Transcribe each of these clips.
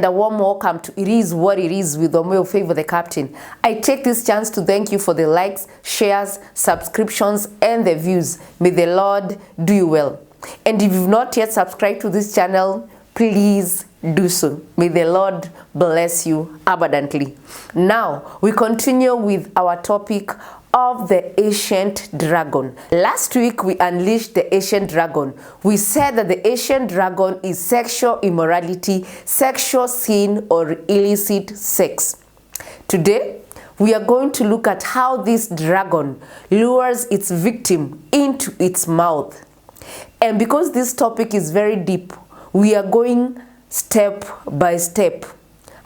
and a warm welcome to It Is What It Is with Omeo Favor the Captain. I take this chance to thank you for the likes, shares, subscriptions, and the views. May the Lord do you well. And if you've not yet subscribed to this channel, please do so. May the Lord bless you abundantly. Now, we continue with our topic of the ancient dragon. Last week, we unleashed the ancient dragon. We said that the ancient dragon is sexual immorality, sexual sin, or illicit sex. Today, we are going to look at how this dragon lures its victim into its mouth. And because this topic is very deep, we are going step by step.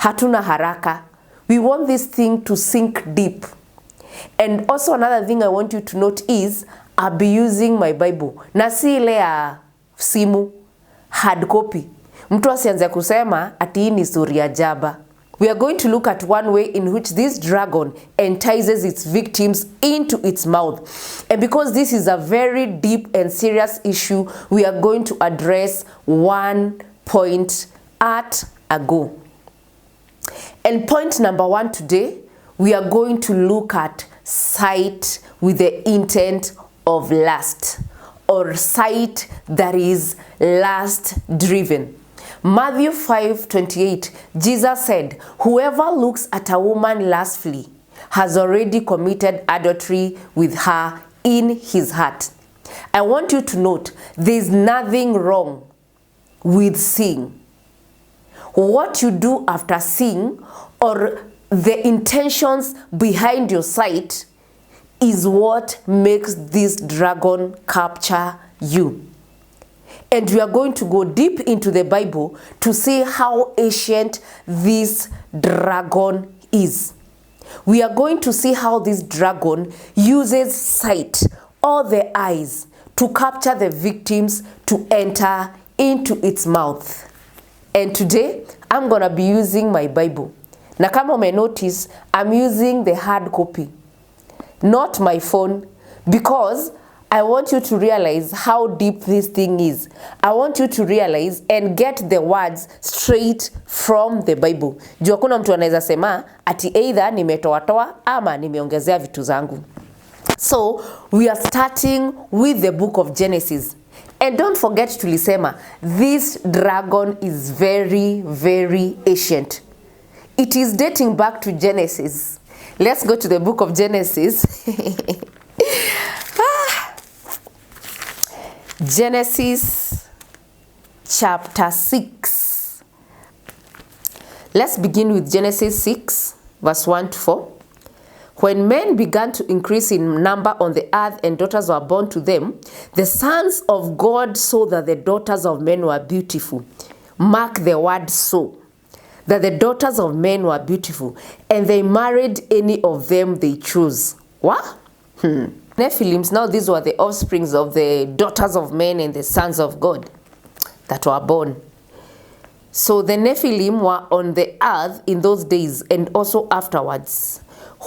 Hatuna haraka. We want this thing to sink deep. And also another thing I want you to note is I'll be using my Bible. Na si ile ya simu, hard copy. Mtu asianze kusema ati hii ni story ya jaba. We are going to look at one way in which this dragon entices its victims into its mouth. And because this is a very deep and serious issue, we are going to address one point at a go. And point number one today, we are going to look at sight with the intent of lust, or sight that is lust driven. Matthew 5:28, Jesus said, "Whoever looks at a woman lustfully has already committed adultery with her in his heart." I want you to note, there is nothing wrong with seeing. What you do after seeing, or the intentions behind your sight, is what makes this dragon capture you. And we are going to go deep into the Bible to see how ancient this dragon is. We are going to see how this dragon uses sight, or the eyes, to capture the victims to enter into its mouth. And today, I'm going to be using my Bible. Na kama ume notice, I'm using the hard copy, not my phone, because I want you to realize how deep this thing is. I want you to realize and get the words straight from the Bible. Juu kuna mtu anaweza sema ati either nimetoa ama nimeongezea vitu zangu. So, we are starting with the book of Genesis. And don't forget tulisema, this dragon is very, very ancient. It is dating back to Genesis. Let's go to the book of Genesis. Genesis chapter 6. Let's begin with Genesis 6, verse 1 to 4. When men began to increase in number on the earth and daughters were born to them, the sons of God saw that the daughters of men were beautiful. Mark the word "so." That the daughters of men were beautiful, and they married any of them they chose. What? Nephilims, now these were the offsprings of the daughters of men and the sons of God that were born. So the Nephilim were on the earth in those days and also afterwards,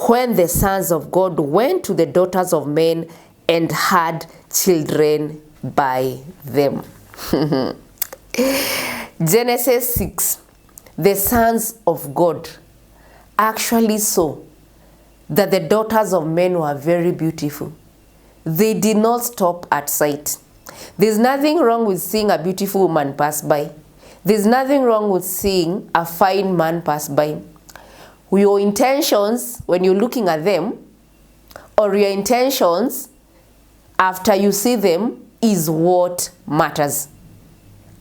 when the sons of God went to the daughters of men and had children by them. Genesis 6. The sons of God actually saw that the daughters of men were very beautiful. They did not stop at sight. There's nothing wrong with seeing a beautiful woman pass by. There's nothing wrong with seeing a fine man pass by. Your intentions when you're looking at them, or your intentions after you see them, is what matters.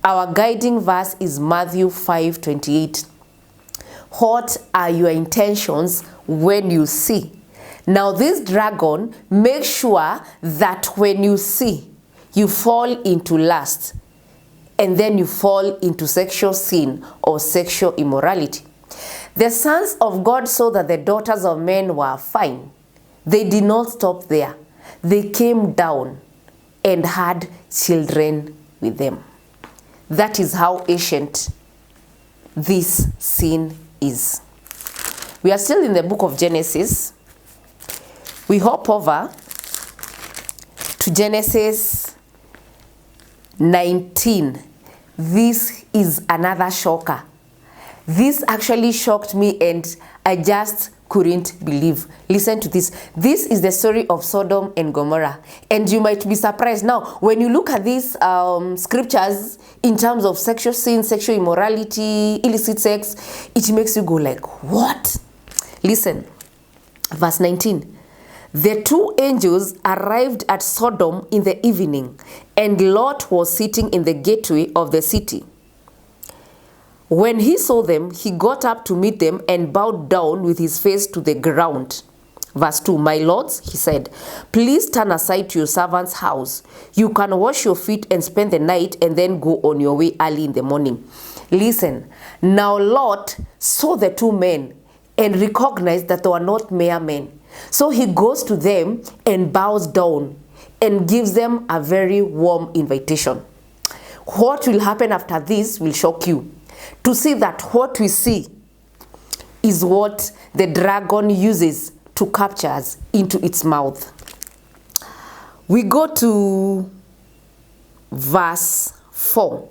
Our guiding verse is Matthew 5:28. What are your intentions when you see? Now this dragon makes sure that when you see, you fall into lust, and then you fall into sexual sin or sexual immorality. The sons of God saw that the daughters of men were fine. They did not stop there. They came down and had children with them. That is how ancient this sin is. We are still in the book of Genesis. We hop over to Genesis 19. This is another shocker. This actually shocked me and I just couldn't believe. Listen to this. This is the story of Sodom and Gomorrah. And you might be surprised. Now, when you look at these scriptures in terms of sexual sin, sexual immorality, illicit sex, it makes you go like, what? Listen, verse 19. The two angels arrived at Sodom in the evening, and Lot was sitting in the gateway of the city. When he saw them, he got up to meet them and bowed down with his face to the ground. Verse 2, my lords, he said, please turn aside to your servant's house. You can wash your feet and spend the night and then go on your way early in the morning. Listen, now Lot saw the two men and recognized that they were not mere men. So he goes to them and bows down and gives them a very warm invitation. What will happen after this will shock you. To see that what we see is what the dragon uses to capture us into its mouth. We go to verse 4.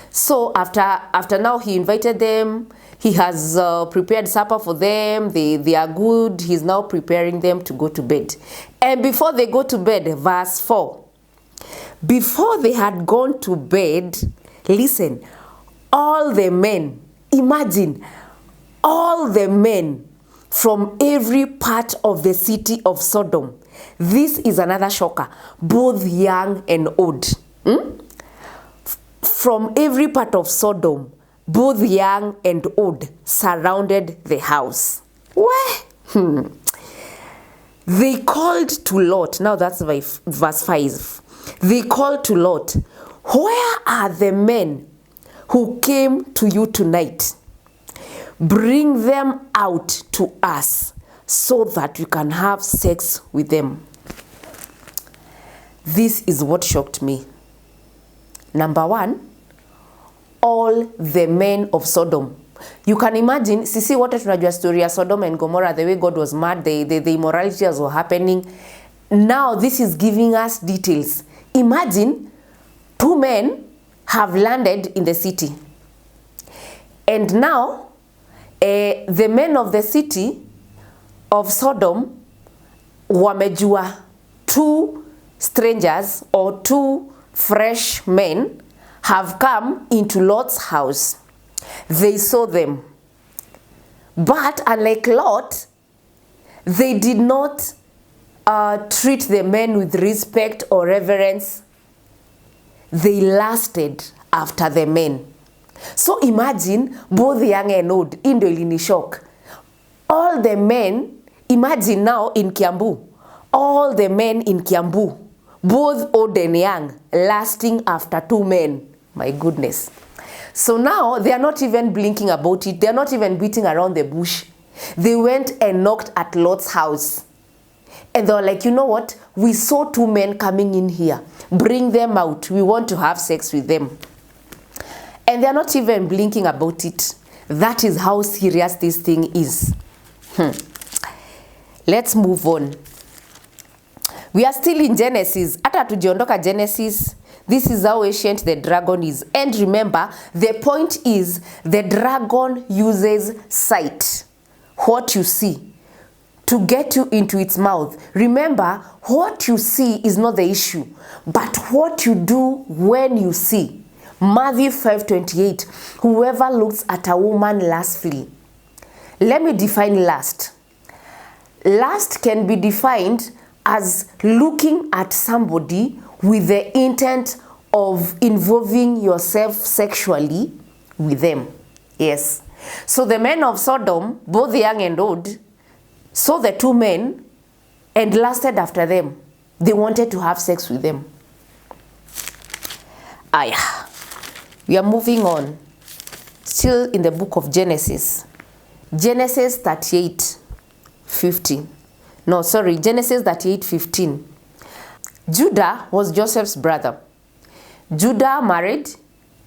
So after now he invited them, he has prepared supper for them, they are good, he's now preparing them to go to bed. And before they go to bed, verse 4, before they had gone to bed, listen, all the men, imagine, all the men from every part of the city of Sodom. This is another shocker, both young and old. From every part of Sodom, both young and old surrounded the house. Where? They called to Lot. Now that's verse 5. They called to Lot, where are the men who came to you tonight? Bring them out to us so that we can have sex with them. This is what shocked me. Number one, all the men of Sodom. You can imagine, sisi wote tunajua story ya Sodom and Gomorrah, the way God was mad, the immoralities were happening. Now this is giving us details. Imagine, two men have landed in the city. And now, the men of the city of Sodom wamejua two strangers or two fresh men have come into Lot's house. They saw them. But unlike Lot, they did not treat the men with respect or reverence. They lusted after the men. So imagine, both young and old, in the shock. All the men, imagine now in Kiambu, all the men in Kiambu, both old and young, lusting after two men. My goodness. So now they are not even blinking about it. They are not even beating around the bush. They went and knocked at Lot's house. And they were like, you know what? We saw two men coming in here. Bring them out. We want to have sex with them. And they are not even blinking about it. That is how serious this thing is. Let's move on. We are still in Genesis. Ata tujiondoka Genesis. This is how ancient the dragon is. And remember, the point is the dragon uses sight, what you see, to get you into its mouth. Remember, what you see is not the issue, but what you do when you see. Matthew 5:28, whoever looks at a woman lustfully. Let me define lust. Lust can be defined as looking at somebody with the intent of involving yourself sexually with them. Yes. So the men of Sodom, both young and old, saw the two men and lusted after them. They wanted to have sex with them. We are moving on. Still in the book of Genesis. Genesis 38:15. No, sorry, Genesis 38:15. Judah was Joseph's brother. Judah married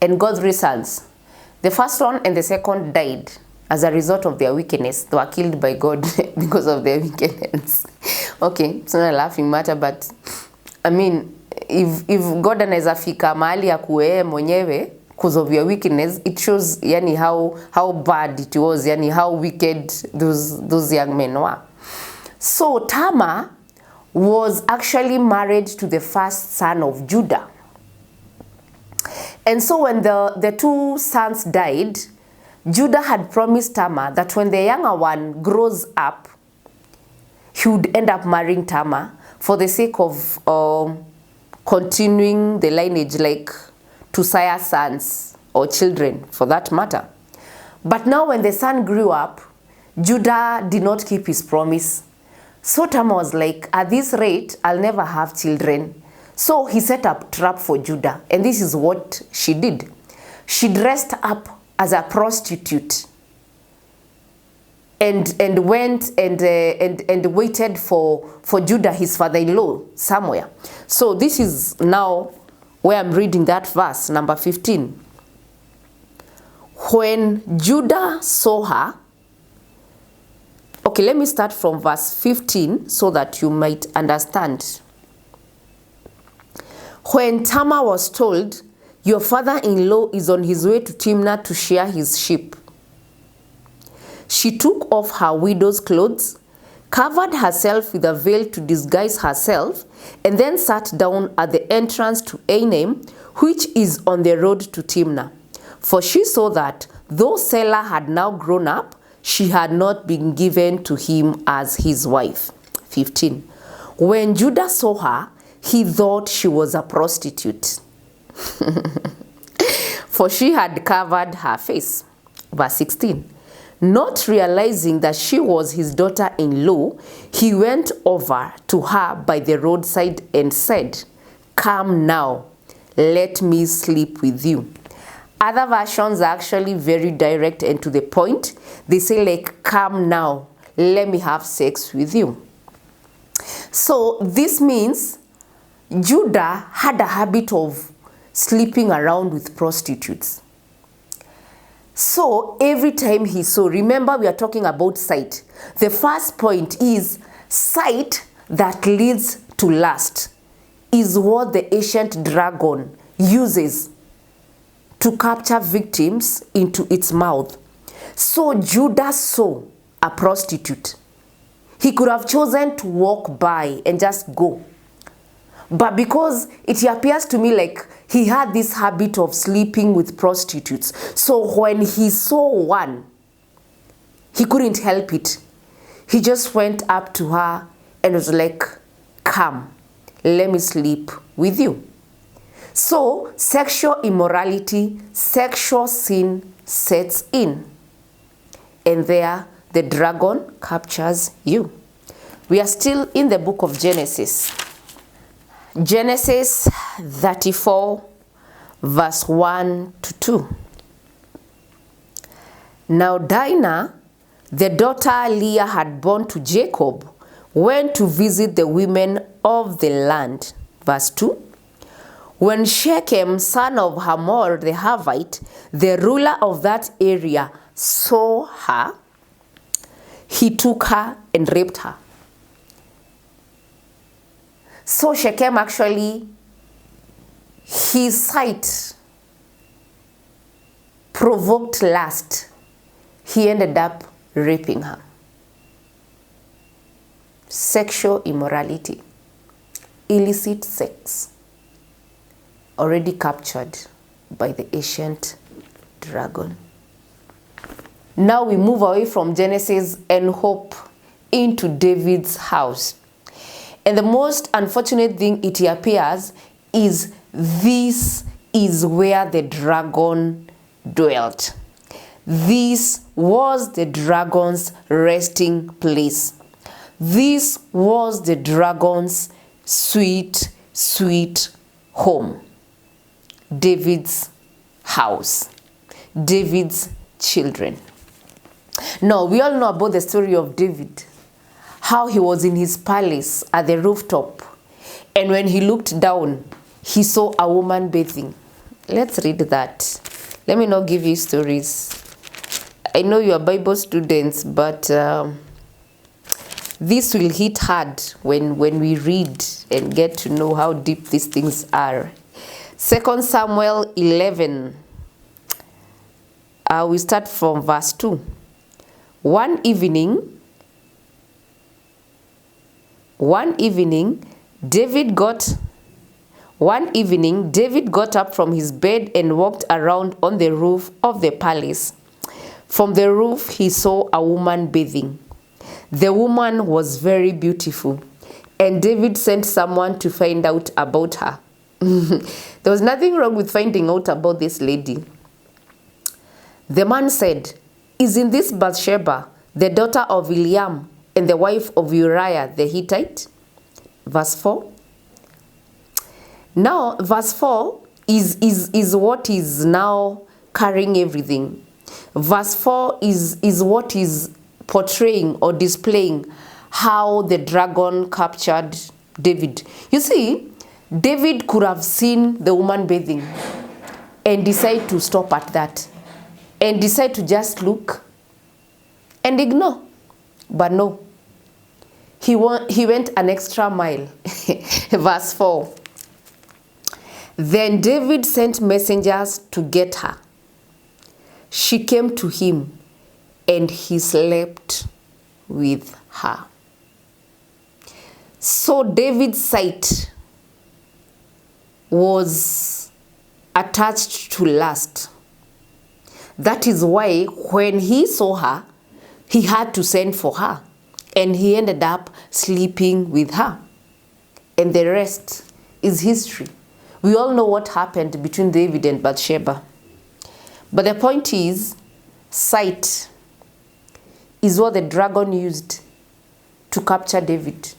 and got 3 sons. The first one and the second died as a result of their wickedness. They were killed by God because of their wickedness. Okay, it's not a laughing matter, but I mean, if God anaweza fika mahali ya kuwe mwenyewe because of your wickedness. It shows yani how bad it was, yani how wicked those young men were. So Tamar was actually married to the first son of Judah. And so when the two sons died, Judah had promised Tamar that when the younger one grows up, he would end up marrying Tamar for the sake of continuing the lineage, like to sire sons or children for that matter. But now when the son grew up, Judah did not keep his promise. So Tamar was like, at this rate, I'll never have children. So he set up a trap for Judah, and this is what she did. She dressed up as a prostitute and went and waited for Judah, his father-in-law, somewhere. So this is now where I'm reading that verse, number 15. When Judah saw her, okay, let me start from verse 15 so that you might understand. When Tamar was told, your father-in-law is on his way to Timnah to shear his sheep, she took off her widow's clothes, covered herself with a veil to disguise herself, and then sat down at the entrance to Anem, which is on the road to Timnah. For she saw that, though Selah had now grown up, she had not been given to him as his wife. 15. When Judah saw her, he thought she was a prostitute, for she had covered her face. Verse 16. Not realizing that she was his daughter-in-law, he went over to her by the roadside and said, come now, let me sleep with you. Other versions are actually very direct and to the point. They say like, come now, let me have sex with you. So this means Judah had a habit of sleeping around with prostitutes. So every time he saw, remember we are talking about sight. The first point is sight that leads to lust is what the ancient dragon uses to capture victims into its mouth. So Judah saw a prostitute. He could have chosen to walk by and just go. But because it appears to me like he had this habit of sleeping with prostitutes, so when he saw one, he couldn't help it. He just went up to her and was like, come, let me sleep with you. So sexual immorality, sexual sin sets in. And there the dragon captures you. We are still in the book of Genesis. Genesis 34, verse 1 to 2. Now Dinah, the daughter Leah had born to Jacob, went to visit the women of the land. Verse 2. When Shechem, son of Hamor the Havite, the ruler of that area, saw her, he took her and raped her. So Shechem actually, his sight provoked lust. He ended up raping her. Sexual immorality, illicit sex, already captured by the ancient dragon. Now we move away from Genesis and hop into David's house. And the most unfortunate thing it appears is this is where the dragon dwelt. This was the dragon's resting place. This was the dragon's sweet, sweet home. David's house. David's children. Now, we all know about the story of David. How he was in his palace at the rooftop. And when he looked down, he saw a woman bathing. Let's read that. Let me not give you stories. I know you are Bible students, but this will hit hard when we read and get to know how deep these things are. 2 Samuel 11, We start from verse 2. One evening, David got up from his bed and walked around on the roof of the palace. From the roof, he saw a woman bathing. The woman was very beautiful, and David sent someone to find out about her. There was nothing wrong with finding out about this lady. The man said, "Isn't this Bathsheba, the daughter of Eliam, and the wife of Uriah the Hittite?" Verse 4. Now, verse 4 is what is now carrying everything. Verse 4 is what is portraying or displaying how the dragon captured David. You see, David could have seen the woman bathing and decide to stop at that and decide to just look and ignore. But no, he went an extra mile. Verse 4. Then David sent messengers to get her. She came to him, and he slept with her. So David's sight was attached to lust. That is why when he saw her, he had to send for her, and he ended up sleeping with her. And the rest is history. We all know what happened between David and Bathsheba. But the point is, sight is what the dragon used to capture David.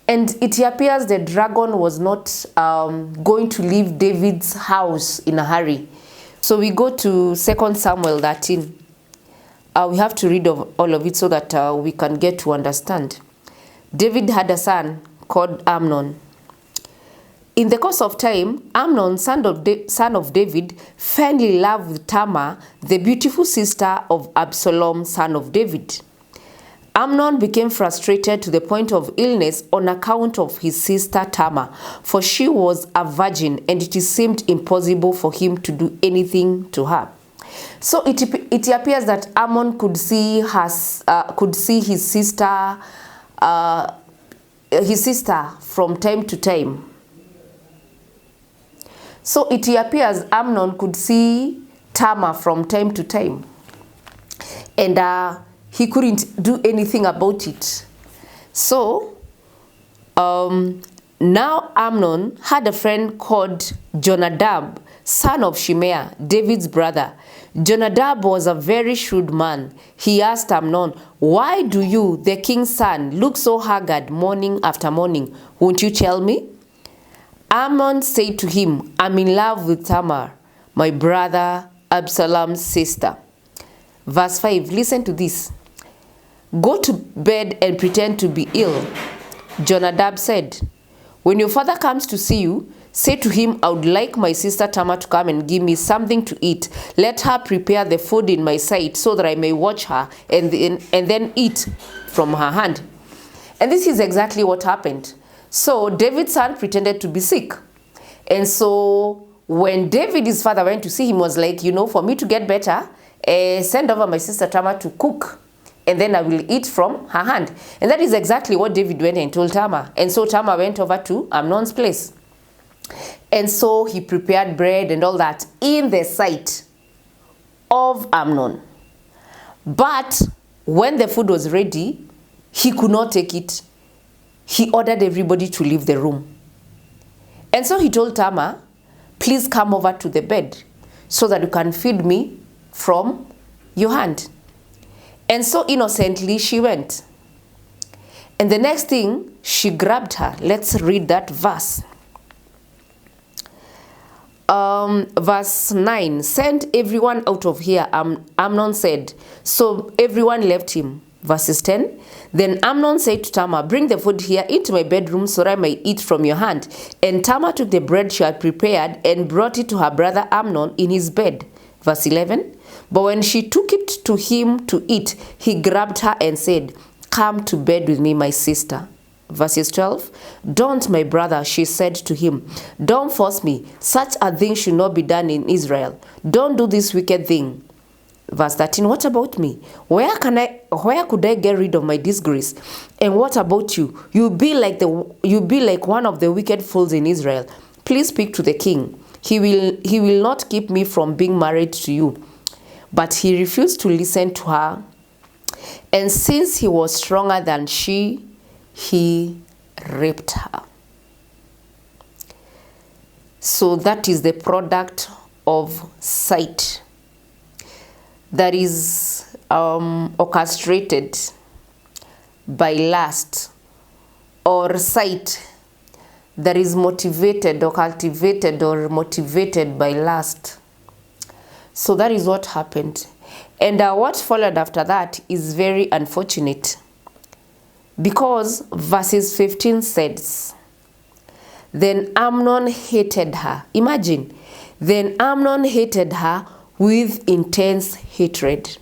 And it appears the dragon was not going to leave David's house in a hurry. So we go to 2 Samuel 13. We have to read all of it so that we can get to understand. David had a son called Amnon. In the course of time, Amnon, son of David, fell in love with Tamar, the beautiful sister of Absalom, son of David. Amnon became frustrated to the point of illness on account of his sister Tamar, for she was a virgin and it seemed impossible for him to do anything to her. So it appears that Amnon could see his sister from time to time. So it appears Amnon could see Tamar from time to time. And he couldn't do anything about it. So now Amnon had a friend called Jonadab, son of Shimeah, David's brother. Jonadab was a very shrewd man. He asked Amnon, "Why do you, the king's son, look so haggard morning after morning? Won't you tell me?" Amnon said to him, "I'm in love with Tamar, my brother Absalom's sister." Verse 5, listen to this. "Go to bed and pretend to be ill." Jonadab said, "When your father comes to see you, say to him, I would like my sister Tamar to come and give me something to eat. Let her prepare the food in my sight so that I may watch her and then eat from her hand." And this is exactly what happened. So David's son pretended to be sick. And so when David, his father, went to see him, was like, for me to get better, send over my sister Tamar to cook, and then I will eat from her hand. And that is exactly what David went and told Tamar. And so Tamar went over to Amnon's place. And so he prepared bread and all that in the sight of Amnon. But when the food was ready, he could not take it. He ordered everybody to leave the room. And so he told Tamar, "Please come over to the bed so that you can feed me from your hand." And so innocently she went. And the next thing, she grabbed her. Let's read that verse. Verse 9, "Send everyone out of here," Amnon said. So everyone left him. Verses 10, "Then Amnon said to Tamar, bring the food here into my bedroom so that I may eat from your hand. And Tamar took the bread she had prepared and brought it to her brother Amnon in his bed." Verse 11, "But when she took it to him to eat, he grabbed her and said, come to bed with me, my sister." Verses 12, "Don't, my brother," she said to him. "Don't force me. Such a thing should not be done in Israel. Don't do this wicked thing." Verse 13, what about me? Where could I get rid of my disgrace? And what about you? You'll be like one of the wicked fools in Israel. Please speak to the king. He will not keep me from being married to you. But he refused to listen to her. And since he was stronger than she, he raped her. So that is the product of sight that is orchestrated by lust, or sight that is motivated or cultivated or motivated by lust. So that is what happened. And what followed after that is very unfortunate, because verses 15 says, then Amnon hated her. Imagine, then Amnon hated her with intense hatred.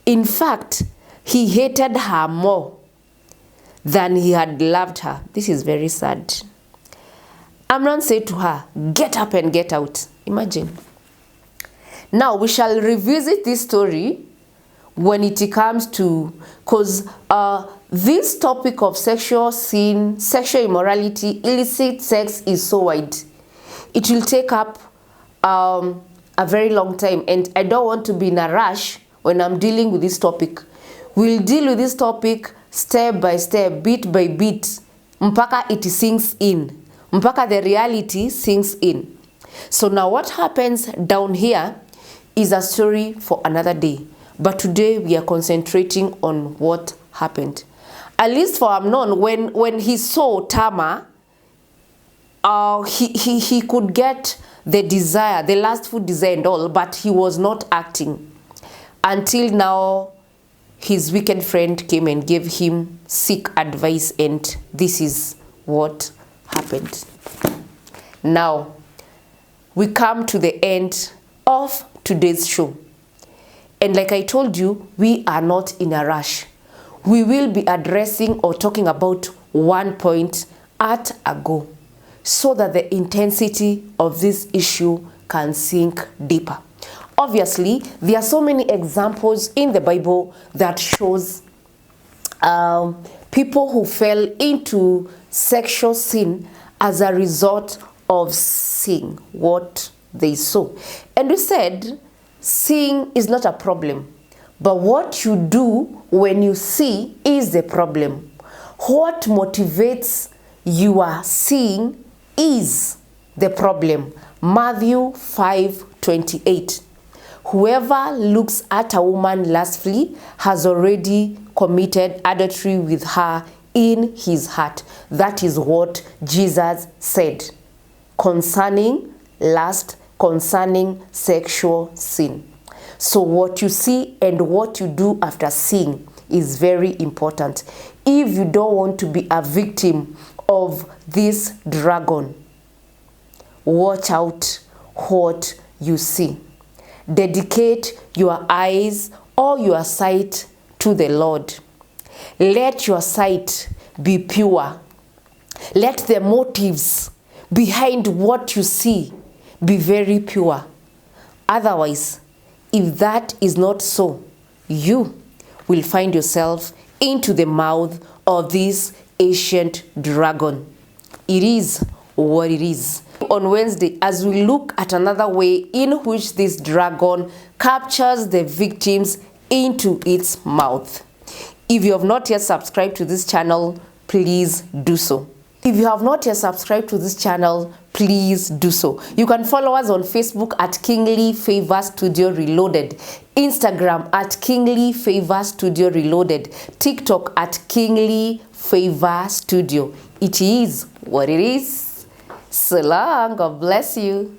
In fact, he hated her more than he had loved her. This is very sad. Amnon said to her, get up and get out. Imagine. Now we shall revisit this story when it comes to, because this topic of sexual sin, sexual immorality, illicit sex is so wide. It will take up a very long time, and I don't want to be in a rush when I'm dealing with this topic. We'll deal with this topic step by step, bit by bit, mpaka it sinks in, mpaka the reality sinks in. So now what happens down here is a story for another day. But today we are concentrating on what happened. At least for Amnon, when he saw Tamar, he could get the desire, the lustful desire and all, but he was not acting. Until now, his wicked friend came and gave him sick advice, and this is what happened. Now, we come to the end of today's show. And like I told you, we are not in a rush. We will be addressing or talking about one point at a go, so that the intensity of this issue can sink deeper. Obviously, there are so many examples in the Bible that shows people who fell into sexual sin as a result of seeing what they saw. And we said, seeing is not a problem, but what you do when you see is the problem. What motivates your seeing is the problem. Matthew 5:28. Whoever looks at a woman lustfully has already committed adultery with her in his heart. That is what Jesus said concerning lust, concerning sexual sin. So what you see and what you do after seeing is very important. If you don't want to be a victim of this dragon, watch out what you see. Dedicate your eyes or your sight to the Lord. Let your sight be pure. Let the motives behind what you see be very pure. Otherwise, if that is not so, you will find yourself into the mouth of this ancient dragon. It is what it is. On Wednesday, as we look at another way in which this dragon captures the victims into its mouth. If you have not yet subscribed to this channel, please do so. If you have not yet subscribed to this channel, please do so. You can follow us on Facebook at Kingly Favor Studio Reloaded, Instagram at Kingly Favor Studio Reloaded, TikTok at Kingly Favor Studio. It is what it is. So long. God bless you.